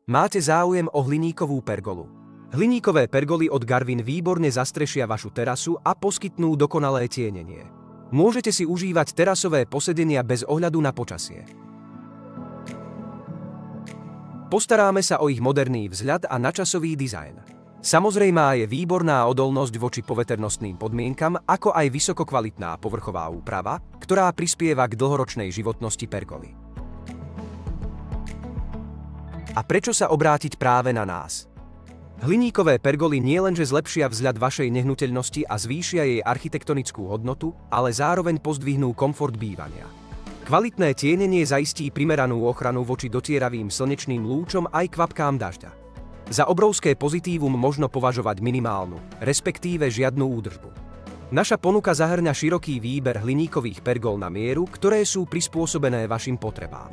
Máte záujem o hliníkovú pergolu? Hliníkové pergoly od Garvin výborne zastrešia vašu terasu a poskytnú dokonalé tienenie. Môžete si užívať terasové posedenia bez ohľadu na počasie. Postaráme sa o ich moderný vzhľad a nadčasový dizajn. Samozrejmá je výborná odolnosť voči poveternostným podmienkam, ako aj vysokokvalitná povrchová úprava, ktorá prispieva k dlhoročnej životnosti pergoly. A prečo sa obrátiť práve na nás? Hliníkové pergoly nielenže zlepšia vzhľad vašej nehnuteľnosti a zvýšia jej architektonickú hodnotu, ale zároveň pozdvihnú komfort bývania. Kvalitné tienenie zaistí primeranú ochranu voči dotieravým slnečným lúčom aj kvapkám dažďa. Za obrovské pozitívum možno považovať minimálnu, respektíve žiadnu údržbu. Naša ponuka zahŕňa široký výber hliníkových pergol na mieru, ktoré sú prispôsobené vašim potrebám.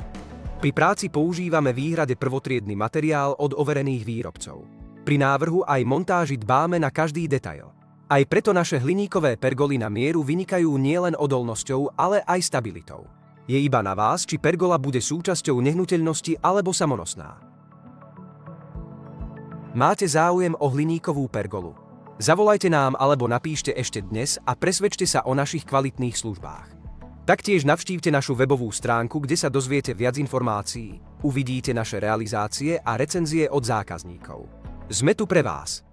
Pri práci používame výhrade prvotriedny materiál od overených výrobcov. Pri návrhu aj montáži dbáme na každý detail. Aj preto naše hliníkové pergoly na mieru vynikajú nielen odolnosťou, ale aj stabilitou. Je iba na vás, či pergola bude súčasťou nehnuteľnosti alebo samonosná. Máte záujem o hliníkovú pergolu? Zavolajte nám alebo napíšte ešte dnes a presvedčte sa o našich kvalitných službách. Taktiež navštívte našu webovú stránku, kde sa dozviete viac informácií, uvidíte naše realizácie a recenzie od zákazníkov. Sme tu pre vás.